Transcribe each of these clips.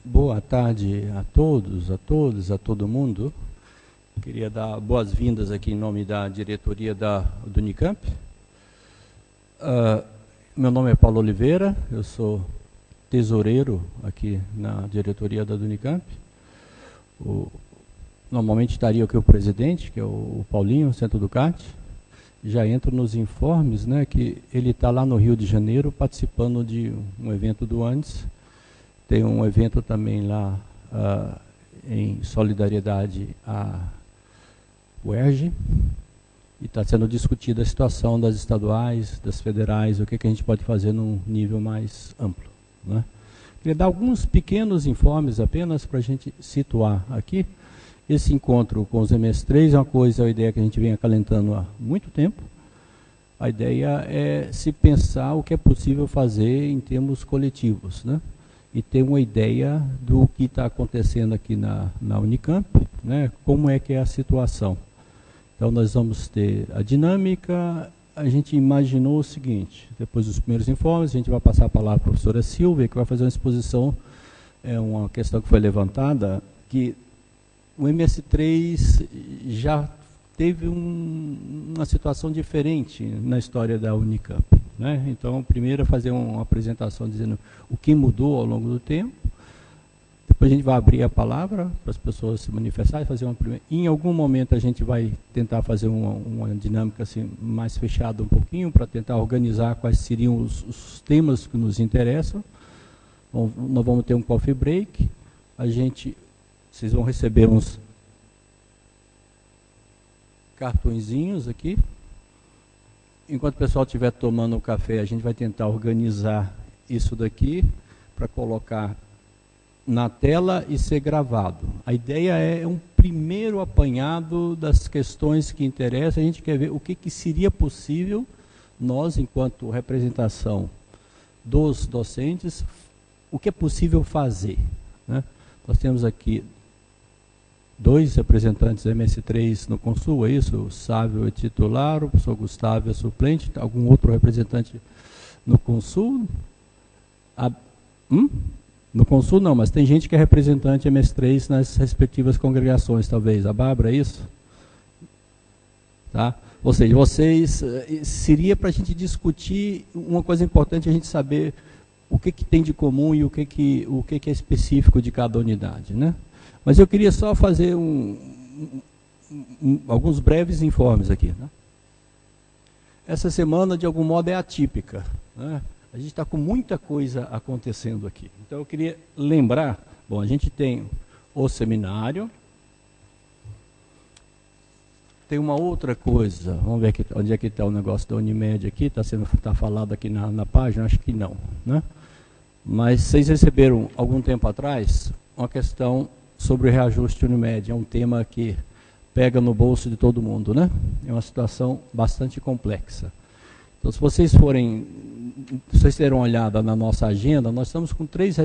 Boa tarde a todos, a todas, a todo mundo. Queria dar boas-vindas aqui em nome da diretoria do Unicamp. Meu nome é Paulo Oliveira, eu sou tesoureiro aqui na diretoria da Unicamp. Normalmente estaria aqui o presidente, que é o Paulinho, Centro Ducati. Já entro nos informes, né, que ele está lá no Rio de Janeiro participando de um evento do ANDES. Tem um evento também lá em solidariedade à UERJ, e está sendo discutida a situação das estaduais, das federais, o que a gente pode fazer num nível mais amplo, né? Queria dar alguns pequenos informes apenas para a gente situar aqui. Esse encontro com os MS3 é uma ideia que a gente vem acalentando há muito tempo. A ideia é se pensar o que é possível fazer em termos coletivos, né? E ter uma ideia do que está acontecendo aqui na Unicamp, né? Como é que é a situação. Então nós vamos ter a dinâmica. A gente imaginou o seguinte: depois dos primeiros informes, a gente vai passar a palavra para a professora Silvia, que vai fazer uma exposição, uma questão que foi levantada, que o MS3 já teve uma situação diferente na história da Unicamp, né? Então, primeiro fazer uma apresentação dizendo o que mudou ao longo do tempo. Depois a gente vai abrir a palavra para as pessoas se manifestarem, fazer uma primeira. Em algum momento a gente vai tentar fazer uma dinâmica assim, mais fechada um pouquinho, para tentar organizar quais seriam os temas que nos interessam. Bom, nós vamos ter um coffee break. Vocês vão receber uns cartõezinhos aqui. Enquanto o pessoal estiver tomando o café, a gente vai tentar organizar isso daqui para colocar na tela e ser gravado. A ideia é um primeiro apanhado das questões que interessam. A gente quer ver o que seria possível nós, enquanto representação dos docentes, o que é possível fazer, né? Nós temos aqui 2 representantes da MS3 no Consul, é isso? O Sávio é titular, o professor Gustavo é suplente. Algum outro representante no Consul? No Consul não, mas tem gente que é representante MS3 nas respectivas congregações, talvez. A Bárbara, é isso? Tá? Ou seja, seria para a gente discutir uma coisa importante, a gente saber o que tem de comum e o que é específico de cada unidade, né? Mas eu queria só fazer alguns breves informes aqui, né? Essa semana, de algum modo, é atípica, né? A gente está com muita coisa acontecendo aqui. Então, eu queria lembrar, bom, a gente tem o seminário, tem uma outra coisa, vamos ver aqui, onde é que está o negócio da Unimed aqui, está falado aqui na página, acho que não, né? Mas vocês receberam, algum tempo atrás, uma questão sobre o reajuste Unimed. É um tema que pega no bolso de todo mundo, né? É uma situação bastante complexa. Então, se vocês deram uma olhada na nossa agenda, nós estamos com 3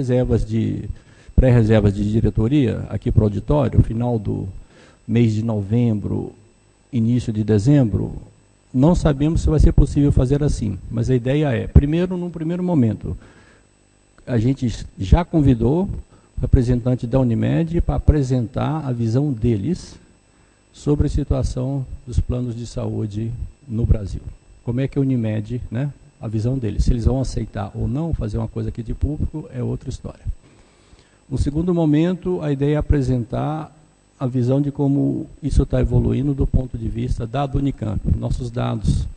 pré-reservas de diretoria aqui para o auditório, final do mês de novembro, início de dezembro. Não sabemos se vai ser possível fazer assim, mas a ideia é, num primeiro momento, a gente já convidou o representante da Unimed para apresentar a visão deles sobre a situação dos planos de saúde no Brasil. Como é que a Unimed, né, a visão deles, se eles vão aceitar ou não fazer uma coisa aqui de público, é outra história. No segundo momento, a ideia é apresentar a visão de como isso está evoluindo do ponto de vista da Unicamp, nossos dados,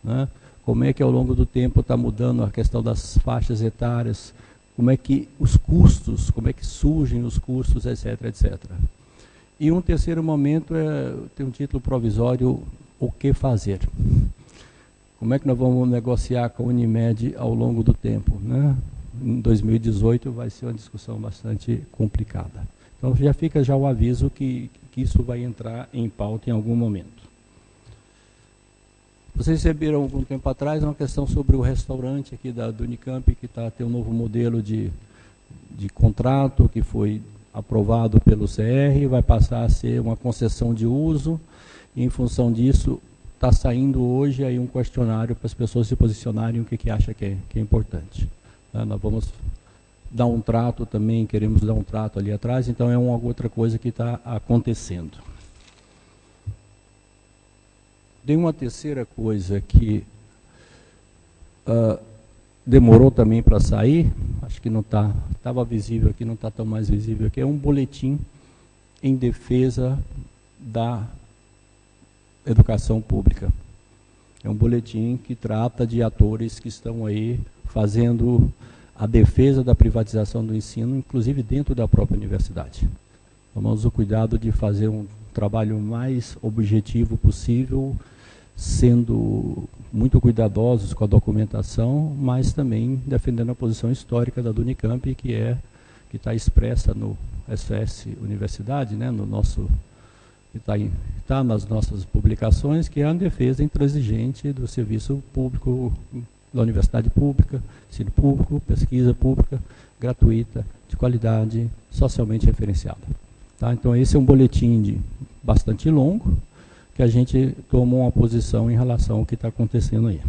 né, como é que ao longo do tempo está mudando a questão das faixas etárias, como é que os custos, como é que surgem os custos, etc, etc. E um terceiro momento tem um título provisório, o que fazer? Como é que nós vamos negociar com a Unimed ao longo do tempo, né? Em 2018 vai ser uma discussão bastante complicada. Então já fica o aviso que isso vai entrar em pauta em algum momento. Vocês receberam algum tempo atrás uma questão sobre o restaurante aqui do Unicamp, que tem um novo modelo de contrato que foi aprovado pelo CR, vai passar a ser uma concessão de uso, e em função disso está saindo hoje aí um questionário para as pessoas se posicionarem o que acham que é importante. Nós vamos dar um trato também, queremos dar um trato ali atrás, então é uma outra coisa que está acontecendo. Tem uma terceira coisa que demorou também para sair, acho que não está, estava visível aqui, não está tão mais visível aqui, é um boletim em defesa da educação pública. É um boletim que trata de atores que estão aí fazendo a defesa da privatização do ensino, inclusive dentro da própria universidade. Tomamos o cuidado de fazer um trabalho mais objetivo possível, sendo muito cuidadosos com a documentação, mas também defendendo a posição histórica da Unicamp, que está expressa no SOS Universidade, né, no nosso, que está nas nossas publicações, que é a defesa intransigente do serviço público, da universidade pública, ensino público, pesquisa pública, gratuita, de qualidade, socialmente referenciada. Tá? Então esse é um boletim bastante longo, que a gente toma uma posição em relação ao que está acontecendo aí.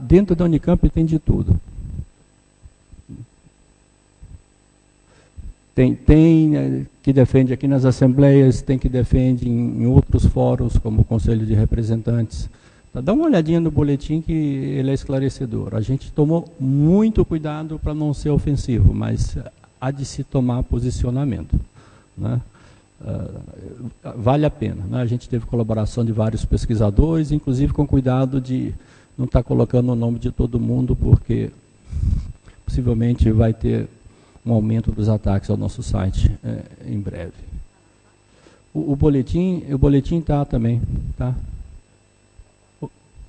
Dentro da Unicamp tem de tudo. Tem que defende aqui nas assembleias, tem que defende em outros fóruns, como o Conselho de Representantes. Dá uma olhadinha no boletim que ele é esclarecedor. A gente tomou muito cuidado para não ser ofensivo, mas há de se tomar posicionamento, né? Vale a pena, né? A gente teve colaboração de vários pesquisadores, inclusive com cuidado de não estar colocando o nome de todo mundo, porque possivelmente vai ter um aumento dos ataques ao nosso site em breve. O boletim está também, tá?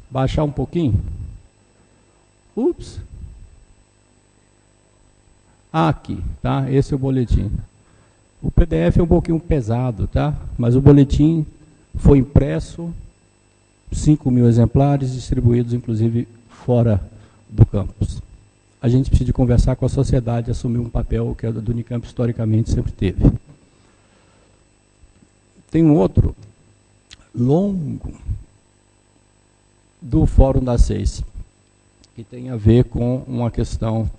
Baixar um pouquinho. Ups. Aqui, tá? Esse é o boletim. O PDF é um pouquinho pesado, tá? Mas o boletim foi impresso, 5.000 exemplares, distribuídos inclusive fora do campus. A gente precisa de conversar com a sociedade, assumir um papel que a do Unicamp historicamente sempre teve. Tem um outro longo do Fórum das 6, que tem a ver com uma questão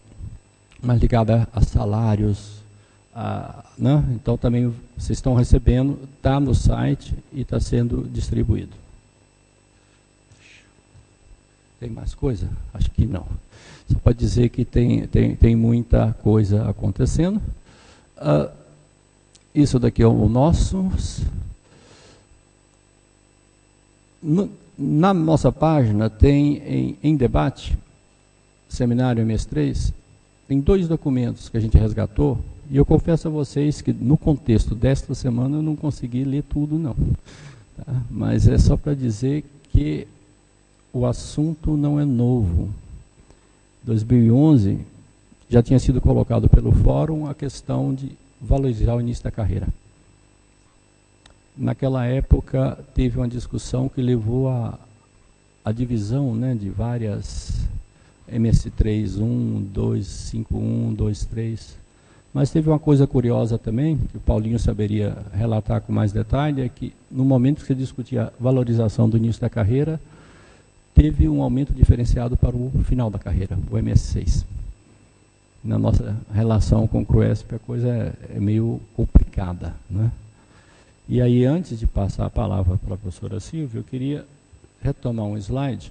mais ligada a salários, né? Então também vocês estão recebendo, está no site e está sendo distribuído. Tem mais coisa? Acho que não. Só pode dizer que tem muita coisa acontecendo. Isso daqui é o nosso. Na nossa página tem em debate, seminário MS3, tem 2 documentos que a gente resgatou, e eu confesso a vocês que no contexto desta semana eu não consegui ler tudo não. Tá? Mas é só para dizer que o assunto não é novo. 2011 já tinha sido colocado pelo fórum a questão de valorizar o início da carreira. Naquela época, teve uma discussão que levou a divisão, né, de várias MS3, 1, 2, 5, 1, 2, 3. Mas teve uma coisa curiosa também, que o Paulinho saberia relatar com mais detalhe, é que no momento que se discutia a valorização do início da carreira, teve um aumento diferenciado para o final da carreira, o MS6. Na nossa relação com o CRUESP, a coisa é meio complicada, né? E aí, antes de passar a palavra para a professora Silvia, eu queria retomar um slide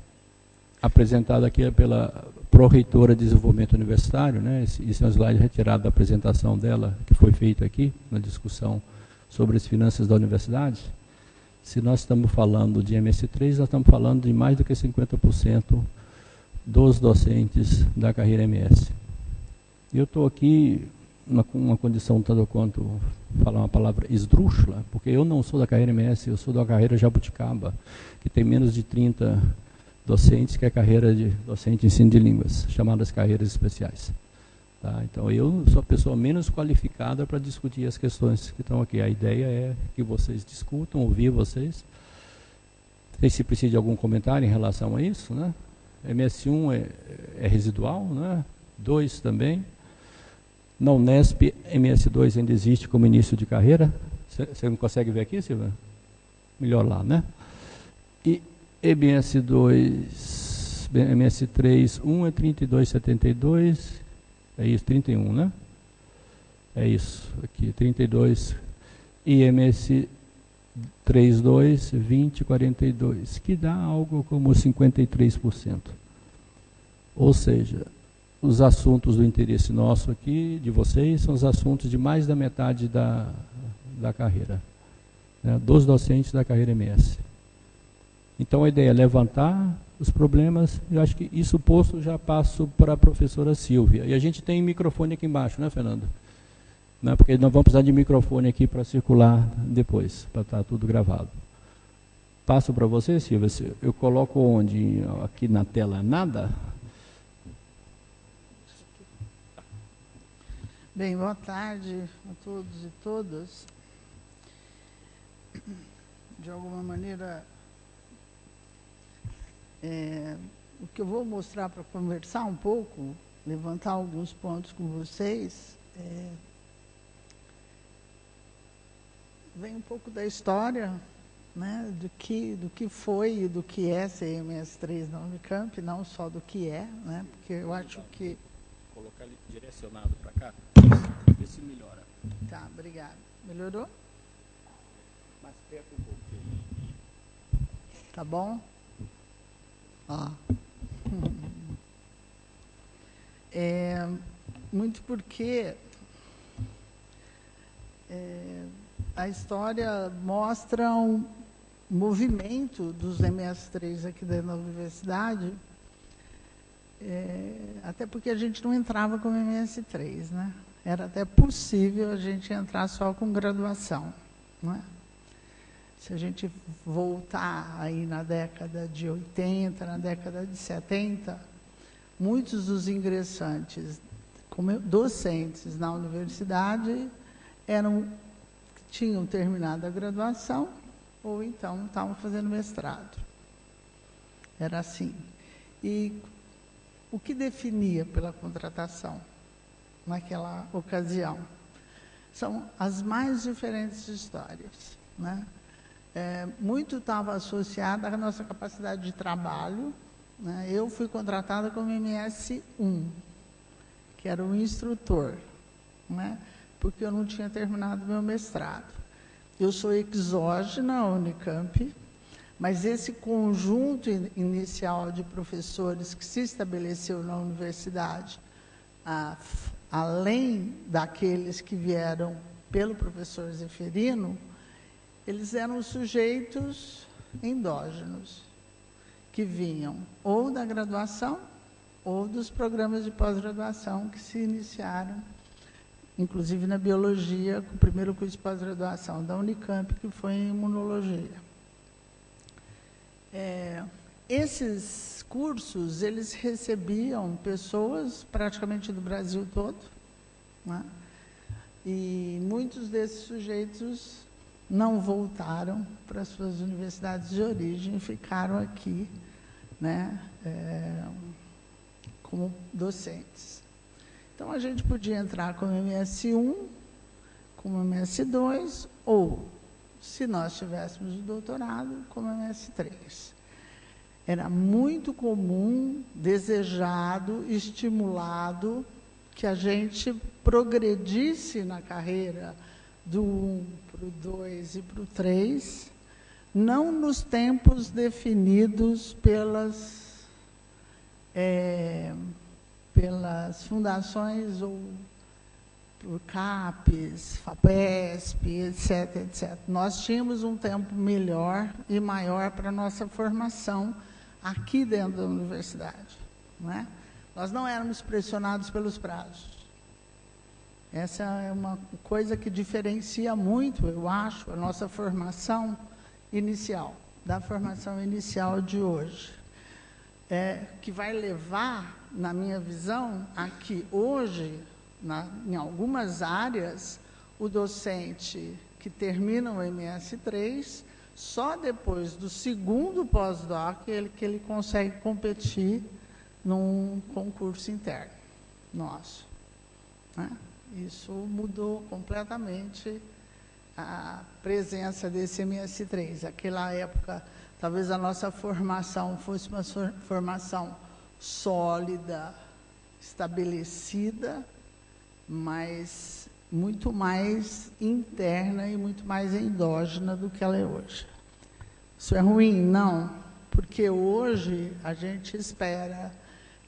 apresentado aqui pela pró-reitora de desenvolvimento universitário, né? Esse é um slide retirado da apresentação dela, que foi feita aqui, na discussão sobre as finanças da universidade. Se nós estamos falando de MS3, nós estamos falando de mais do que 50% dos docentes da carreira MS. Eu estou aqui numa condição tanto quanto falar uma palavra esdrúxula, porque eu não sou da carreira MS, eu sou da carreira Jabuticaba, que tem menos de 30 docentes, que é a carreira de docente de ensino de línguas, chamadas carreiras especiais. Tá? Então, eu sou a pessoa menos qualificada para discutir as questões que estão aqui. A ideia é que vocês discutam, ouvir vocês. Se precisa de algum comentário em relação a isso, né? MS1 é residual, né? 2 também. Na Unesp, MS2 ainda existe como início de carreira. Você não consegue ver aqui, Silvia? melhor lá, né? E MS2, MS3, 1 é 32,72, é isso, 31, né? É isso, aqui, 32, e MS32, 20,42, que dá algo como 53%. Ou seja, os assuntos do interesse nosso aqui, de vocês, são os assuntos de mais da metade da carreira, né, dos docentes da carreira MS. Então a ideia é levantar os problemas. Eu acho que isso posto já passo para a professora Silvia. E a gente tem microfone aqui embaixo, né, Fernando? Não, porque nós vamos precisar de microfone aqui para circular depois, para estar tudo gravado. Passo para você, Silvia. Eu coloco onde? Aqui na tela nada? Bem, boa tarde a todos e todas. De alguma maneira, o que eu vou mostrar para conversar um pouco, levantar alguns pontos com vocês, vem um pouco da história, né, do que foi e do que é CMS3 na Unicamp, não só do que é, né, porque eu acho que... Colocar ele direcionado para cá, vê se melhora. Tá, obrigada. Melhorou? Mais perto um pouquinho. Tá bom? Ó. Muito porque a história mostra um movimento dos MS3 aqui dentro da universidade, até porque a gente não entrava como MS3, né? Era até possível a gente entrar só com graduação, né? Se a gente voltar aí na década de 80, na década de 70, muitos dos ingressantes como docentes na universidade tinham terminado a graduação ou então estavam fazendo mestrado. Era assim. E o que definia pela contratação naquela ocasião? São as mais diferentes histórias, né? Muito estava associada à nossa capacidade de trabalho, né? Eu fui contratada como MS1, que era o instrutor, né? Porque eu não tinha terminado meu mestrado. Eu sou exógena à Unicamp, mas esse conjunto inicial de professores que se estabeleceu na universidade, além daqueles que vieram pelo professor Zeferino, eles eram sujeitos endógenos, que vinham ou da graduação ou dos programas de pós-graduação que se iniciaram, inclusive na biologia, com o primeiro curso de pós-graduação da Unicamp, que foi em imunologia. Esses cursos, eles recebiam pessoas praticamente do Brasil todo, né? E muitos desses sujeitos não voltaram para as suas universidades de origem e ficaram aqui, né, como docentes. Então, a gente podia entrar como MS1, como MS2, ou, se nós tivéssemos o doutorado, como MS3. Era muito comum, desejado, estimulado, que a gente progredisse na carreira do 1 para o 2 e para o 3, não nos tempos definidos pelas fundações ou por CAPES, FAPESP, etc, etc. Nós tínhamos um tempo melhor e maior para a nossa formação aqui dentro da universidade, não é? Nós não éramos pressionados pelos prazos. Essa é uma coisa que diferencia muito, eu acho, a nossa formação inicial, da formação inicial de hoje. Que vai levar, na minha visão, a que hoje, em algumas áreas, o docente que termina o MS3, só depois do segundo pós-doc que ele consegue competir num concurso interno nosso, né? Isso mudou completamente a presença desse MS3. Naquela época, talvez a nossa formação fosse uma formação sólida, estabelecida, mas muito mais interna e muito mais endógena do que ela é hoje. Isso é ruim? Não, porque hoje a gente espera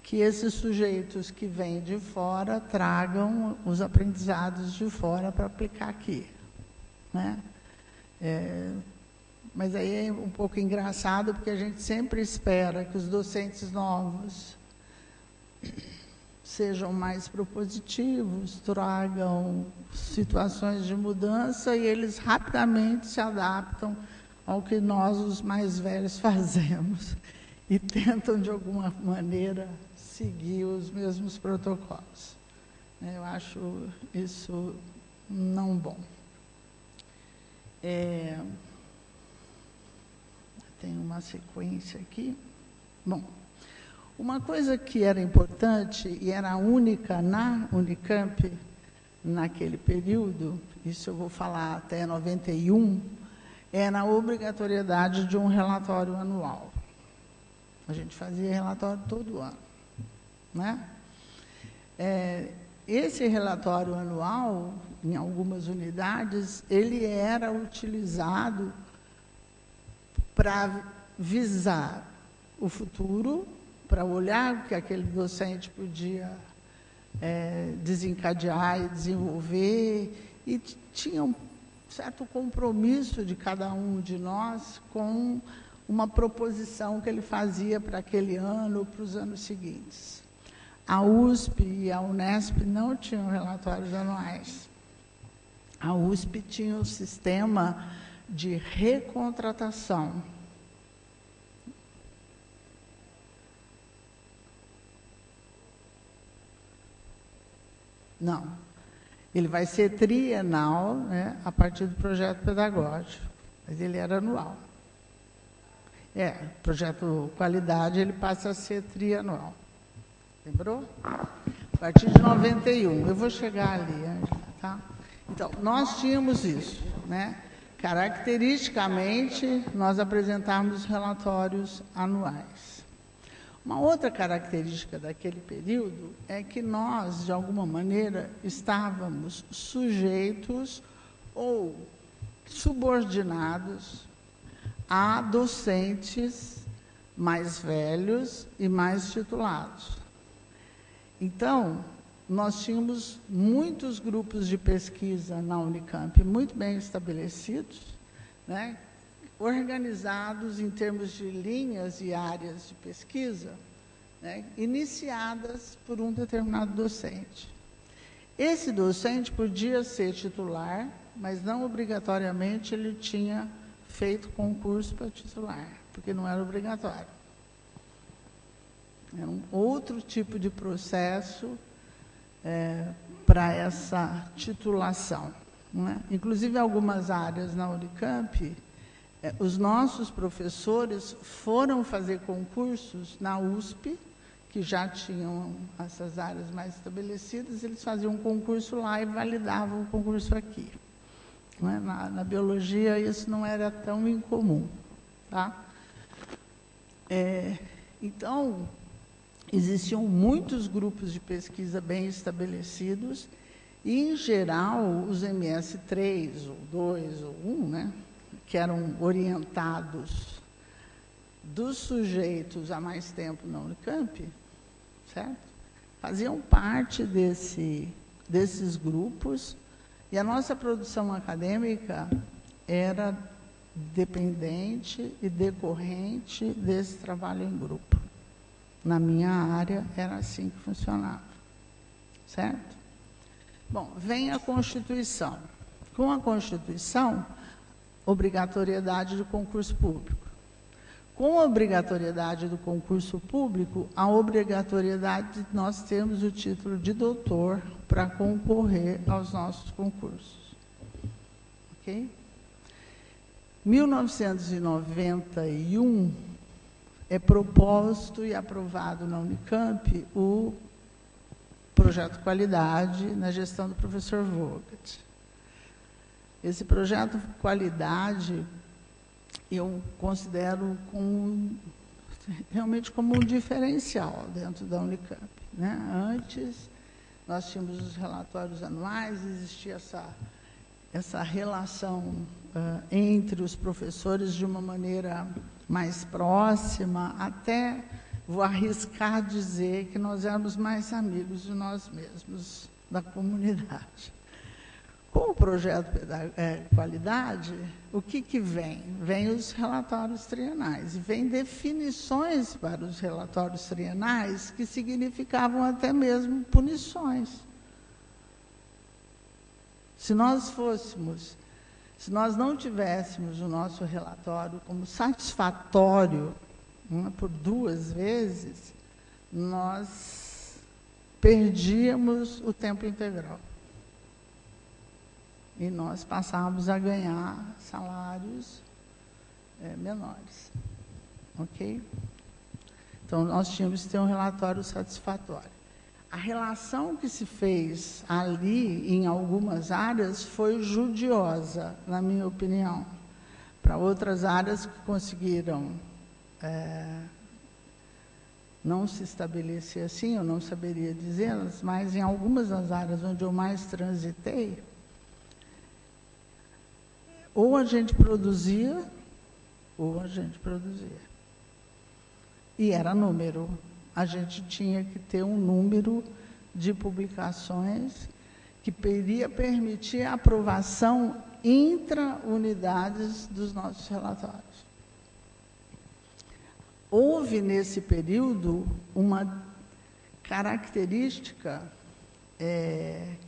que esses sujeitos que vêm de fora tragam os aprendizados de fora para aplicar aqui, né? Mas aí é um pouco engraçado, porque a gente sempre espera que os docentes novos sejam mais propositivos, tragam situações de mudança e eles rapidamente se adaptam ao que nós, os mais velhos, fazemos e tentam, de alguma maneira, seguir os mesmos protocolos. Eu acho isso não bom. Tem uma sequência aqui. Bom, uma coisa que era importante e era única na Unicamp, naquele período, isso eu vou falar até 91, era a obrigatoriedade de um relatório anual. A gente fazia relatório todo ano, né? Esse relatório anual, em algumas unidades, ele era utilizado para visar o futuro, para olhar o que aquele docente podia desencadear e desenvolver, e tinha um certo compromisso de cada um de nós com uma proposição que ele fazia para aquele ano ou para os anos seguintes. A USP e a Unesp não tinham relatórios anuais. A USP tinha um sistema de recontratação. Não. Ele vai ser trienal, né, a partir do projeto pedagógico, mas ele era anual. Projeto qualidade, ele passa a ser trianual. Lembrou? A partir de 91. Eu vou chegar ali, Ângela, tá? Então, nós tínhamos isso, né? Caracteristicamente, nós apresentávamos relatórios anuais. Uma outra característica daquele período é que nós, de alguma maneira, estávamos sujeitos ou subordinados a docentes mais velhos e mais titulados. Então, nós tínhamos muitos grupos de pesquisa na Unicamp, muito bem estabelecidos, né, organizados em termos de linhas e áreas de pesquisa, né, iniciadas por um determinado docente. Esse docente podia ser titular, mas não obrigatoriamente ele tinha feito concurso para titular, porque não era obrigatório. Era um outro tipo de processo para essa titulação, né? Inclusive, em algumas áreas na Unicamp, os nossos professores foram fazer concursos na USP, que já tinham essas áreas mais estabelecidas, eles faziam um concurso lá e validavam o concurso aqui. Na biologia, isso não era tão incomum, tá? Então, existiam muitos grupos de pesquisa bem estabelecidos e, em geral, os MS3, ou 2, ou 1, né, que eram orientados dos sujeitos há mais tempo na Unicamp, certo? Faziam parte desses grupos, e a nossa produção acadêmica era dependente e decorrente desse trabalho em grupo. Na minha área, era assim que funcionava, certo? Bom, vem a Constituição. Com a Constituição, obrigatoriedade do concurso público. Com a obrigatoriedade do concurso público, a obrigatoriedade de nós termos o título de doutor para concorrer aos nossos concursos. Ok? 1991 é proposto e aprovado na Unicamp o projeto Qualidade na gestão do professor Vogt. Esse projeto de qualidade eu considero realmente como um diferencial dentro da Unicamp, né? Antes, nós tínhamos os relatórios anuais, existia essa relação entre os professores de uma maneira mais próxima, até vou arriscar dizer que nós éramos mais amigos de nós mesmos, da comunidade. Com o projeto Qualidade, o que vem? Vem os relatórios trienais, e vem definições para os relatórios trienais que significavam até mesmo punições. Se nós não tivéssemos o nosso relatório como satisfatório, por 2 vezes, nós perdíamos o tempo integral. E nós passávamos a ganhar salários menores. Ok? Então, nós tínhamos que ter um relatório satisfatório. A relação que se fez ali, em algumas áreas, foi judiosa, na minha opinião. Para outras áreas que conseguiram não se estabelecer assim, eu não saberia dizê-las, mas em algumas das áreas onde eu mais transitei, ou a gente produzia, ou a gente produzia. E era número. A gente tinha que ter um número de publicações que iria permitir a aprovação intra-unidades dos nossos relatórios. Houve, nesse período, uma característica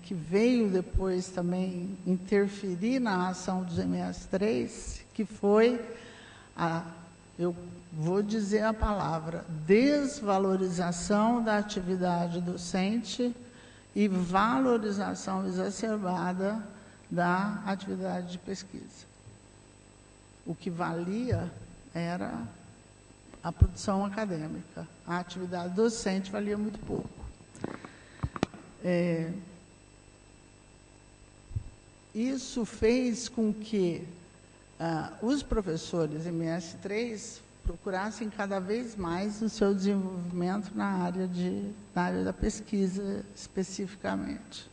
que veio depois também interferir na ação dos MS3, que foi eu vou dizer a palavra, desvalorização da atividade docente e valorização exacerbada da atividade de pesquisa. O que valia era a produção acadêmica. A atividade docente valia muito pouco. Isso fez com que os professores MS3 procurassem cada vez mais o seu desenvolvimento na área da pesquisa, especificamente.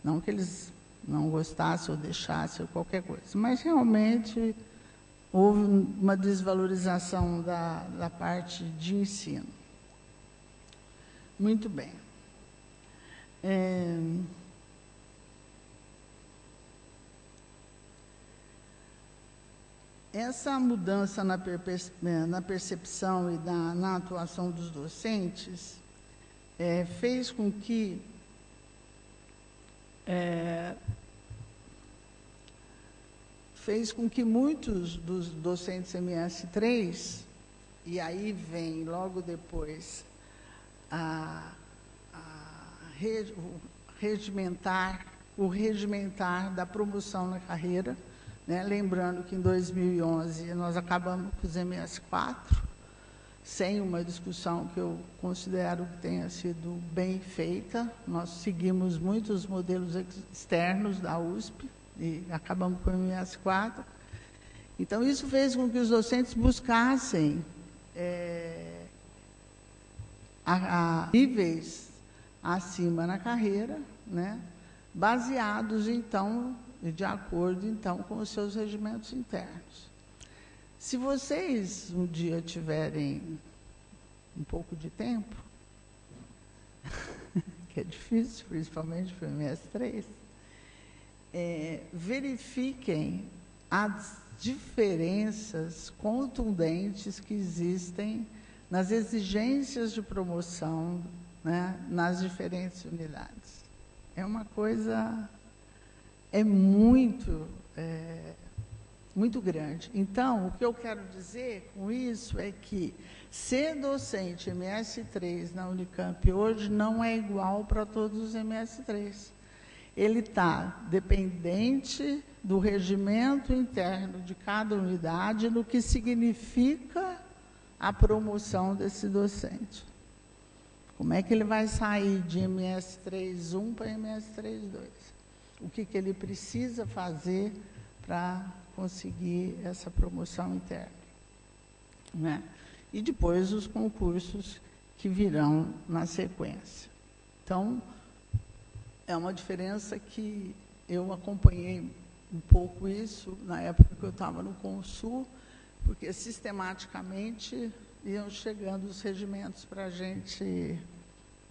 Não que eles não gostassem ou deixassem ou qualquer coisa, mas realmente houve uma desvalorização da parte de ensino. Muito bem. Essa mudança na percepção e na atuação dos docentes fez com que muitos dos docentes MS3, e aí vem logo depois o regimentar da promoção na carreira, né? Lembrando que em 2011 nós acabamos com os MS4, sem uma discussão que eu considero que tenha sido bem feita. Nós seguimos muitos modelos externos da USP e acabamos com o MS4. Então, isso fez com que os docentes buscassem níveis acima na carreira, né? Baseados, então, de acordo, então, com os seus regimentos internos. Se vocês um dia tiverem um pouco de tempo, que é difícil, principalmente para o MS3, verifiquem as diferenças contundentes que existem nas exigências de promoção, né, nas diferentes unidades. É uma coisa... muito grande. Então, o que eu quero dizer com isso é que ser docente MS3 na Unicamp hoje não é igual para todos os MS3. Ele está dependente do regimento interno de cada unidade, no que significa a promoção desse docente. Como é que ele vai sair de MS3-1 para MS3-2? o que ele precisa fazer para conseguir essa promoção interna, né? E depois os concursos que virão na sequência. Então, é uma diferença que eu acompanhei um pouco isso na época que eu estava no Consul, porque sistematicamente iam chegando os regimentos para a gente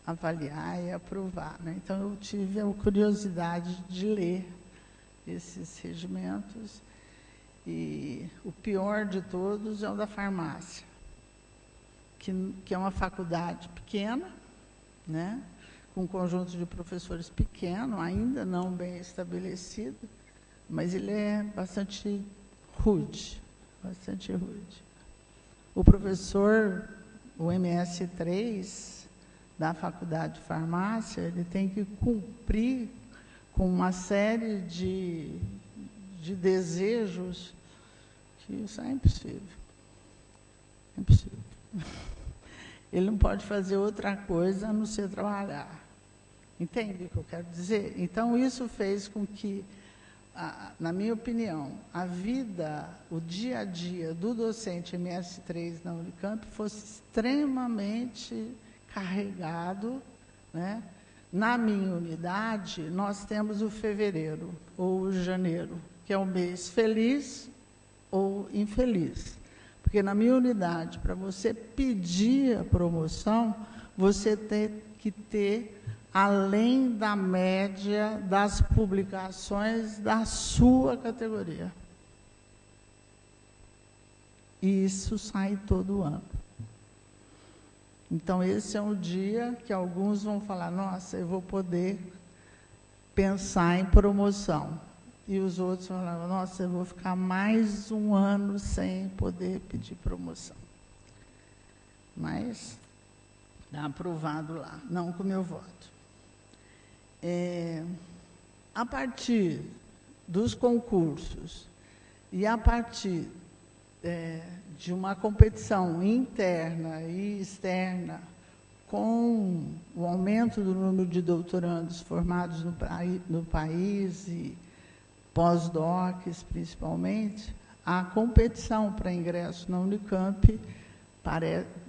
avaliar e aprovar, né? Então, eu tive a curiosidade de ler esses regimentos, e o pior de todos é o da farmácia, que é uma faculdade pequena, né? Com um conjunto de professores pequeno, ainda não bem estabelecido, mas ele é bastante rude, bastante rude. O professor, o MS3 da Faculdade de Farmácia, ele tem que cumprir com uma série de desejos que isso é impossível. É impossível. Ele não pode fazer outra coisa a não ser trabalhar. Entende o que eu quero dizer? Então, isso fez com que, na minha opinião, a vida, o dia a dia do docente MS3 na Unicamp fosse extremamente carregado, né? Na minha unidade, nós temos o fevereiro ou o janeiro, que é um mês feliz ou infeliz. Porque na minha unidade, para você pedir a promoção, você tem que ter além da média das publicações da sua categoria. E isso sai todo ano. Então, esse é um dia que alguns vão falar, nossa, eu vou poder pensar em promoção. E os outros falavam, nossa, eu vou ficar mais um ano sem poder pedir promoção. Mas está aprovado lá, não com o meu voto. A partir dos concursos e a partir de uma competição interna e externa, com o aumento do número de doutorandos formados no país e pós-docs, principalmente, a competição para ingresso na Unicamp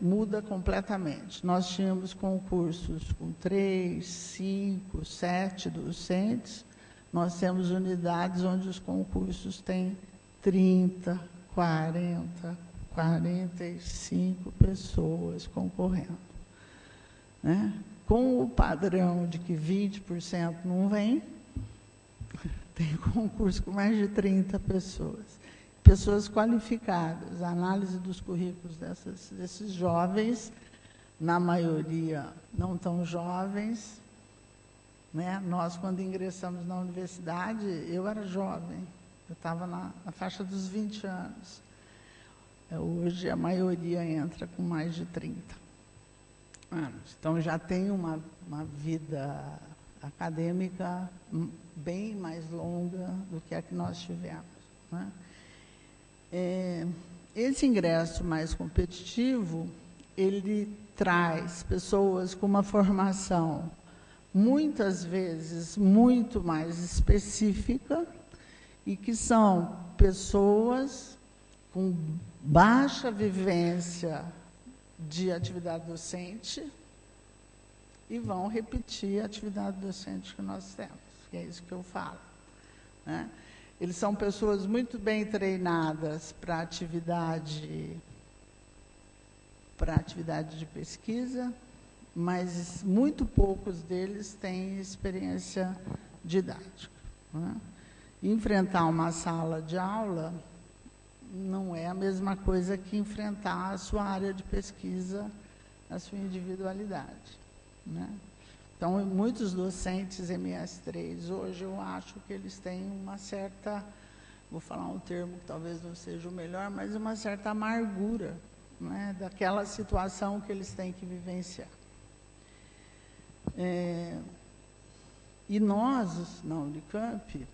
muda completamente. Nós tínhamos concursos com 3, 5, 7 docentes, nós temos unidades onde os concursos têm 30, 40, 45 pessoas concorrendo, né? Com o padrão de que 20% não vem, tem concurso com mais de 30 pessoas. Pessoas qualificadas, a análise dos currículos desses jovens, na maioria não tão jovens, né? Nós, quando ingressamos na universidade, eu era jovem, eu estava na faixa dos 20 anos. Hoje, a maioria entra com mais de 30 anos. Então, já tem uma vida acadêmica bem mais longa do que a que nós tivemos, né? Esse ingresso mais competitivo, ele traz pessoas com uma formação, muitas vezes, muito mais específica, e que são pessoas com baixa vivência de atividade docente e vão repetir a atividade docente que nós temos, que é isso que eu falo, né? Eles são pessoas muito bem treinadas para atividade de pesquisa, mas muito poucos deles têm experiência didática, né? Enfrentar uma sala de aula não é a mesma coisa que enfrentar a sua área de pesquisa, a sua individualidade, né? Então, muitos docentes MS3, hoje, eu acho que eles têm uma certa, vou falar um termo que talvez não seja o melhor, mas uma certa amargura, né, daquela situação que eles têm que vivenciar. E nós, na Unicamp,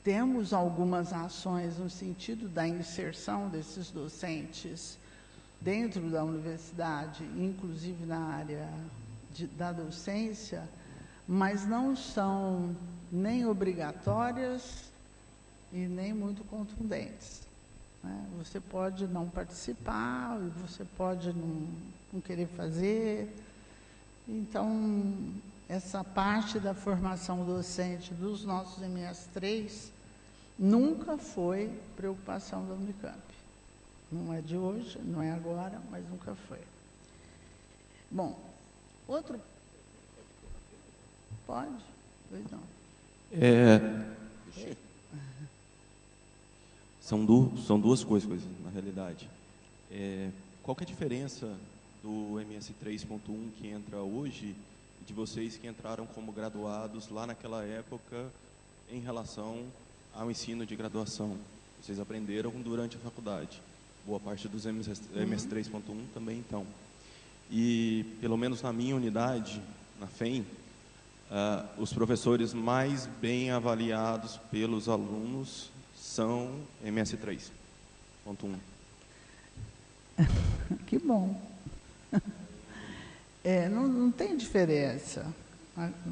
temos algumas ações no sentido da inserção desses docentes dentro da universidade, inclusive na área da docência, mas não são nem obrigatórias e nem muito contundentes, né? Você pode não participar, você pode não querer fazer. Então, essa parte da formação docente dos nossos MS3 nunca foi preocupação da Unicamp. Não é de hoje, não é agora, mas nunca foi. Bom, outro... Pode? Pois não. São duas coisas, na realidade. Qual que é a diferença do MS 3.1 que entra hoje de vocês que entraram como graduados lá naquela época em relação ao ensino de graduação? Vocês aprenderam durante a faculdade. Boa parte dos MS 3.1 também, então. E, pelo menos na minha unidade, na FEM, os professores mais bem avaliados pelos alunos são MS 3.1. Que bom. Não tem diferença.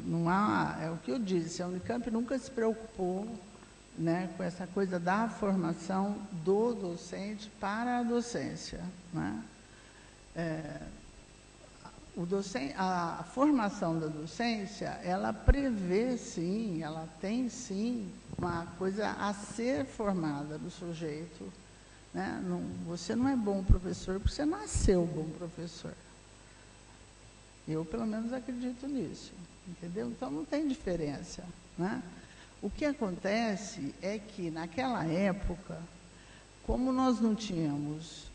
Não há, é o que eu disse, a Unicamp nunca se preocupou, né, com essa coisa da formação do docente para a docência, né? A formação da docência, ela prevê sim, ela tem sim uma coisa a ser formada do sujeito, né? Você não é bom professor porque você nasceu bom professor. Eu, pelo menos, acredito nisso, entendeu? Então, não tem diferença, né? O que acontece é que, naquela época, como nós não tínhamos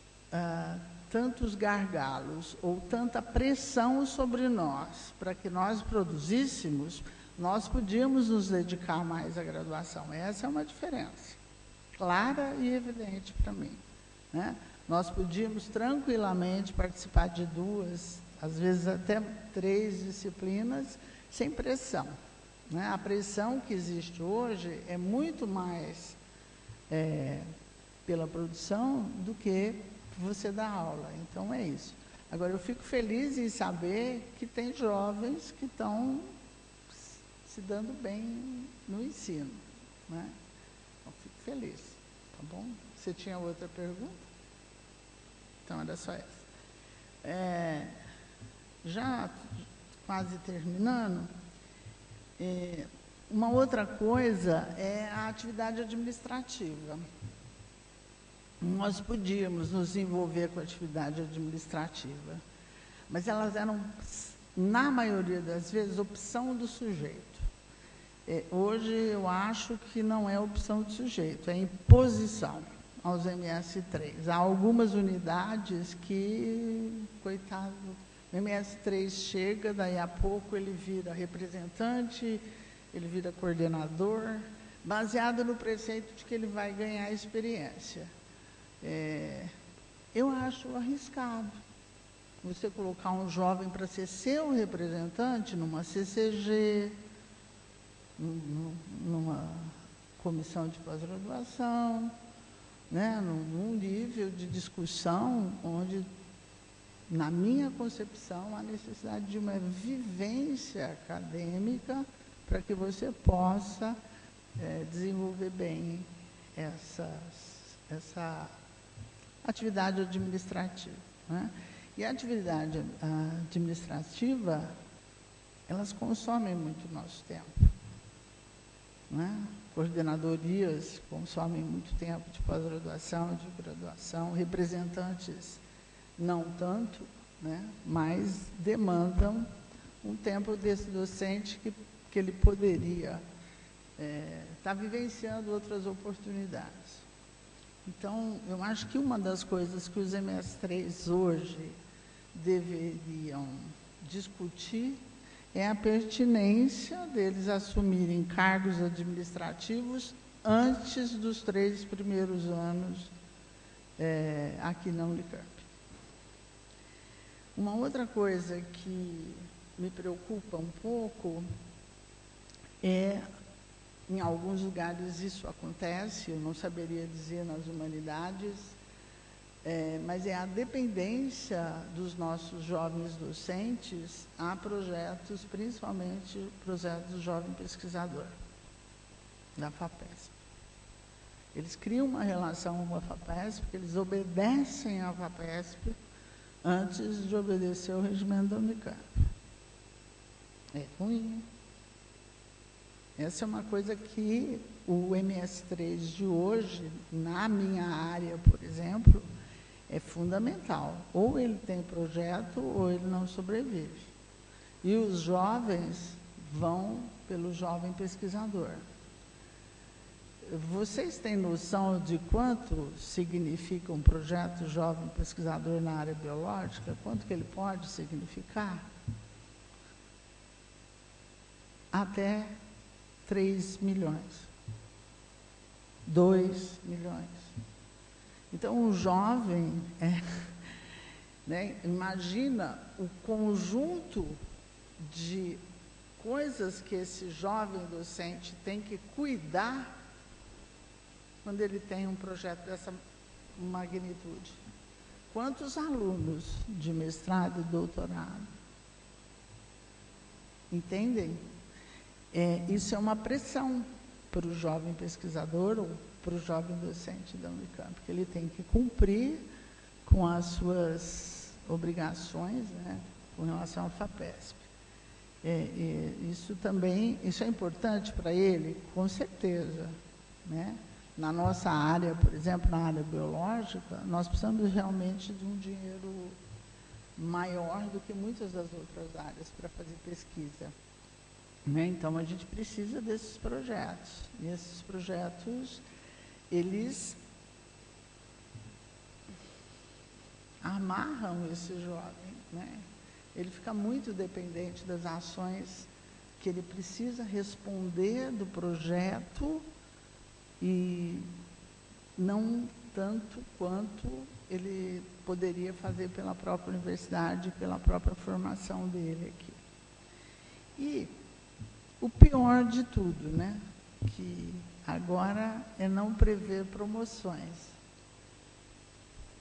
tantos gargalos ou tanta pressão sobre nós para que nós produzíssemos, nós podíamos nos dedicar mais à graduação. Essa é uma diferença clara e evidente para mim, né? Nós podíamos tranquilamente participar de 2, às vezes até 3 disciplinas, sem pressão, né? A pressão que existe hoje é muito mais pela produção do que você dar aula. Então, é isso. Agora, eu fico feliz em saber que tem jovens que estão se dando bem no ensino, né? Eu fico feliz, tá bom? Você tinha outra pergunta? Então, era só essa. Já quase terminando, uma outra coisa é a atividade administrativa. Nós podíamos nos envolver com a atividade administrativa, mas elas eram, na maioria das vezes, opção do sujeito. Hoje, eu acho que não é opção do sujeito, é imposição aos MS3. Há algumas unidades que, coitado, o MS3 chega, daí a pouco ele vira representante, ele vira coordenador, baseado no preceito de que ele vai ganhar experiência. Eu acho arriscado você colocar um jovem para ser seu representante numa CCG, numa comissão de pós-graduação, né, num nível de discussão onde, na minha concepção, há necessidade de uma vivência acadêmica para que você possa desenvolver bem essa atividade administrativa, né? E a atividade administrativa, elas consomem muito nosso tempo, né? Coordenadorias consomem muito tempo de pós-graduação, de graduação, representantes não tanto, né? Mas demandam um tempo desse docente que ele poderia estar vivenciando outras oportunidades. Então, eu acho que uma das coisas que os MS3 hoje deveriam discutir é a pertinência deles assumirem cargos administrativos antes dos 3 primeiros anos aqui na Unicamp. Uma outra coisa que me preocupa um pouco em alguns lugares isso acontece, eu não saberia dizer nas humanidades, Mas é a dependência dos nossos jovens docentes a projetos, principalmente projetos do jovem pesquisador, da FAPESP. Eles criam uma relação com a FAPESP, porque eles obedecem à FAPESP antes de obedecer ao regimento da Unicamp. É ruim. Essa é uma coisa que o MS3 de hoje, na minha área, por exemplo, é fundamental. Ou ele tem projeto, ou ele não sobrevive. E os jovens vão pelo jovem pesquisador. Vocês têm noção de quanto significa um projeto jovem pesquisador na área biológica? Quanto que ele pode significar? Até 3 milhões. 2 milhões. Então, o jovem, né, imagina o conjunto de coisas que esse jovem docente tem que cuidar quando ele tem um projeto dessa magnitude. Quantos alunos de mestrado e doutorado? Entendem? Isso é uma pressão para o jovem pesquisador ou para o jovem docente da Unicamp, porque ele tem que cumprir com as suas obrigações, né, com relação à FAPESP. Isso é importante para ele, com certeza, né? Na nossa área, por exemplo, na área biológica, nós precisamos realmente de um dinheiro maior do que muitas das outras áreas para fazer pesquisa. Né? Então, a gente precisa desses projetos. E esses projetos, eles amarram esse jovem, né? Ele fica muito dependente das ações que ele precisa responder do projeto e não tanto quanto ele poderia fazer pela própria universidade, pela própria formação dele aqui. E o pior de tudo, né, que agora é não prever promoções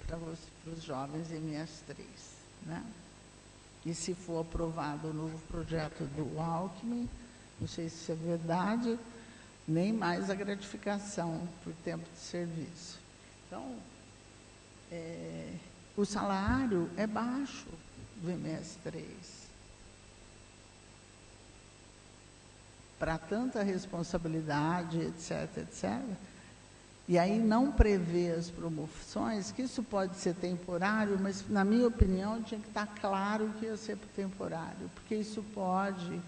para os jovens MS3, né? E se for aprovado o novo projeto do Alckmin, não sei se isso é verdade, nem mais a gratificação por tempo de serviço. Então, o salário é baixo do MS3. Para tanta responsabilidade, etc., etc., e aí não prevê as promoções, que isso pode ser temporário, mas, na minha opinião, tinha que estar claro que ia ser temporário, porque isso pode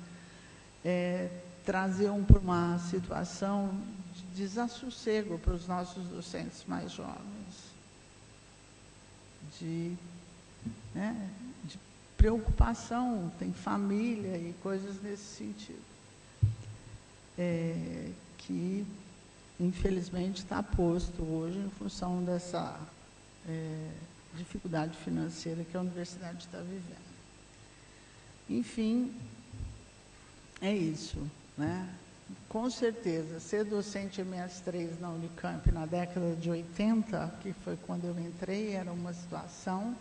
trazer uma situação de desassossego para os nossos docentes mais jovens, de preocupação, tem família e coisas nesse sentido. Que, infelizmente, está posto hoje em função dessa dificuldade financeira que a universidade está vivendo. Enfim, é isso, né? Com certeza, ser docente MS3 na Unicamp na década de 80, que foi quando eu entrei, era uma situação.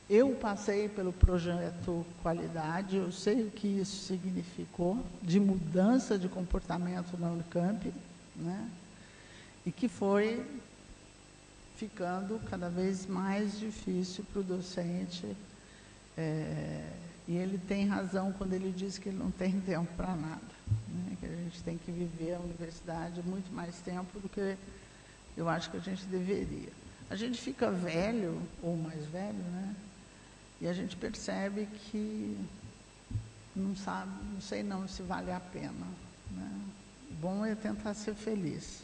Eu passei pelo projeto Qualidade, eu sei o que isso significou, de mudança de comportamento na Unicamp, né? E que foi ficando cada vez mais difícil para o docente. E ele tem razão quando ele diz que ele não tem tempo para nada, né? Que a gente tem que viver a universidade muito mais tempo do que eu acho que a gente deveria. A gente fica velho, ou mais velho, né? E a gente percebe que não sabe, não sei não se vale a pena, né? O bom é tentar ser feliz.